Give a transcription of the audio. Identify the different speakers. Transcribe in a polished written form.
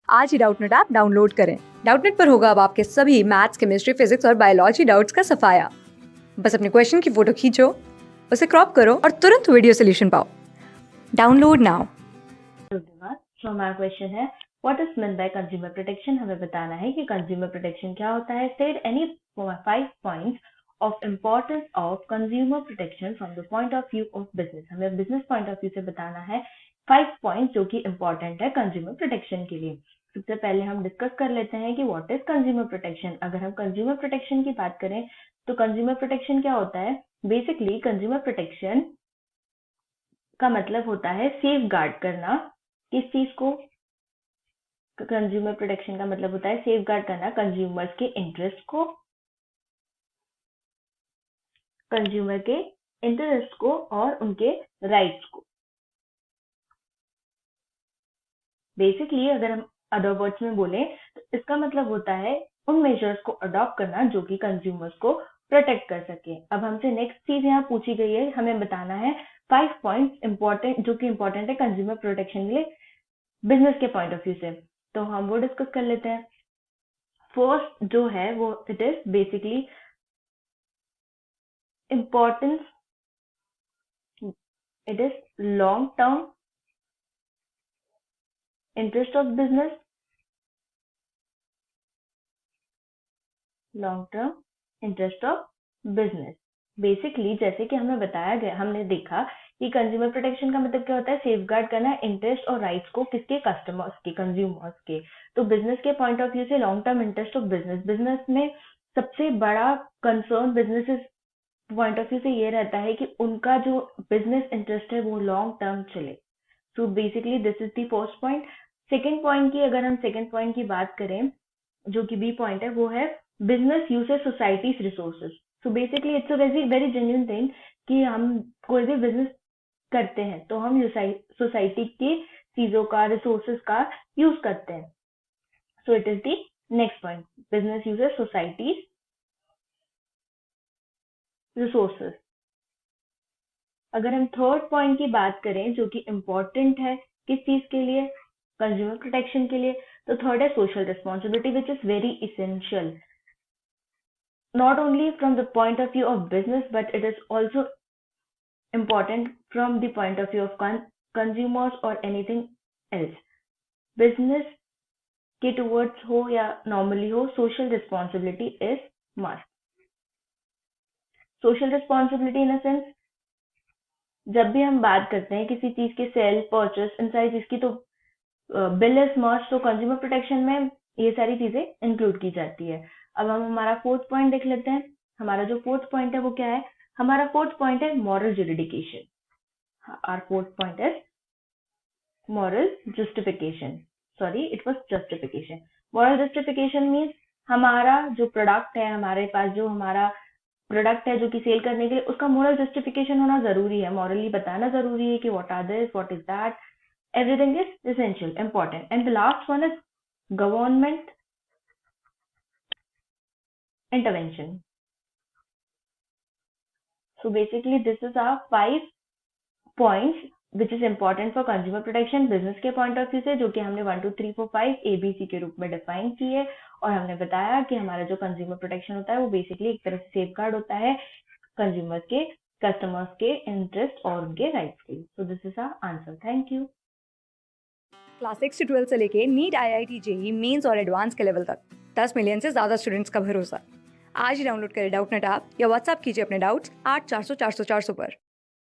Speaker 1: आज ही Doubtnut app download करें। Doubtnut पर होगा अब आपके सभी मैथ्स, केमिस्ट्री, फिजिक्स और बायोलॉजी डाउट्स का सफाया। बस अपने क्वेश्चन की फोटो खींचो, उसे क्रॉप करो और तुरंत वीडियो सोल्यूशन पाओ। Download now.
Speaker 2: सो हमारा क्वेश्चन है what is mean by consumer protection. हमें बताना है कि कंज्यूमर प्रोटेक्शन क्या होता है। State any 5 points of importance of consumer protection from the point of view of business. हमें बिजनेस पॉइंट ऑफ व्यू से बताना है 5 पॉइंट्स जो कि इम्पोर्टेंट है कंज्यूमर प्रोटेक्शन के लिए। सबसे पहले हम डिस्कस कर लेते हैं कि व्हाट इज कंज्यूमर प्रोटेक्शन। अगर हम कंज्यूमर प्रोटेक्शन की बात करें तो कंज्यूमर प्रोटेक्शन क्या होता है। बेसिकली कंज्यूमर प्रोटेक्शन का मतलब होता है सेफ गार्ड करना। किस चीज को। कंज्यूमर प्रोटेक्शन का मतलब होता है सेफ गार्ड करना कंज्यूमर्स के इंटरेस्ट को, कंज्यूमर के इंटरेस्ट को और उनके राइट्स को। बेसिकली अगर हम अदर वर्ड्स में बोले तो इसका मतलब होता है उन मेजर्स को अडॉप्ट करना जो कि कंज्यूमर्स को प्रोटेक्ट कर सके। अब हमसे नेक्स्ट चीज यहाँ पूछी गई है, हमें बताना है 5 पॉइंट्स इंपॉर्टेंट जो कि इंपॉर्टेंट है कंज्यूमर प्रोटेक्शन के लिए बिजनेस के पॉइंट ऑफ व्यू से। तो हम वो डिस्कस कर लेते हैं। फर्स्ट जो है वो it is basically importance, it is long term interest of business, long term interest of business। Basically जैसे कि हमें बताया गया, हमने देखा कि कंज्यूमर प्रोटेक्शन का मतलब क्या होता है सेफ गार्ड करना इंटरेस्ट और राइट्स को किसके, कस्टमर्स के, कंज्यूमर्स के। तो बिजनेस के पॉइंट ऑफ व्यू से long term interest of business, business में सबसे बड़ा concern business point of view से ये रहता है कि उनका जो बिजनेस इंटरेस्ट है वो लॉन्ग टर्म चले। So basically this is the first point. Second point की अगर हम सेकेंड पॉइंट की बात करें जो कि बी पॉइंट है वो है business usage societies resources. So basically it's a very very genuine thing कि हम कोई भी बिजनेस करते हैं तो हम सोसाइटी की चीजों का, रिसोर्सेज का यूज करते हैं। So it is the next point, business usage societies resources. अगर हम थर्ड पॉइंट की बात करें जो कि इम्पोर्टेंट है किस चीज के लिए, कंज्यूमर प्रोटेक्शन के लिए, तो थर्ड है social responsibility which is very essential not only from the point of view of business but it is also important from the point of view of consumers or anything else। business के towards हो या normally हो, social responsibility is must। social responsibility in a sense जब भी हम बात करते हैं किसी चीज के सेल, परचेस, इन सारी चीज की, तो बिल इज मस्ट, तो कंज्यूमर प्रोटेक्शन में ये सारी चीजें इंक्लूड की जाती है। अब हम हमारा फोर्थ पॉइंट देख लेते हैं। हमारा जो फोर्थ पॉइंट है वो क्या है, हमारा फोर्थ पॉइंट है moral judication. Our fourth point is moral justification, sorry it was justification. Moral justification means हमारा जो प्रोडक्ट है, हमारे पास जो हमारा प्रोडक्ट है जो कि सेल करने के लिए, उसका मॉरल जस्टिफिकेशन होना जरूरी है, मॉरली बताना जरूरी है कि what are this, what is that, everything is essential, important। And the last one is government intervention। So basically this is our 5 points which is important for consumer protection business के point of view से, जो कि हमने 1 2 3 4 5 ABC के रूप में define किए। और हमने बताया कि हमारा जो कंज्यूमर प्रोटेक्शन होता है वो बेसिकली एक तरह से सेफ गार्ड होता है कंज्यूमर्स के, कस्टमर्स के इंटरेस्ट और उनके राइट्स के। So this is our answer. Thank you.
Speaker 1: Class 6 से 12 से लेके नीट, IIT, JEE मेंस और एडवांस के लेवल तक 10 मिलियन से ज्यादा स्टूडेंट्स का भरोसा। आज ही डाउनलोड करें डाउटनेट ऐप या व्हाट्सएप कीजिए अपने डाउट्स 8400 400 400 पर।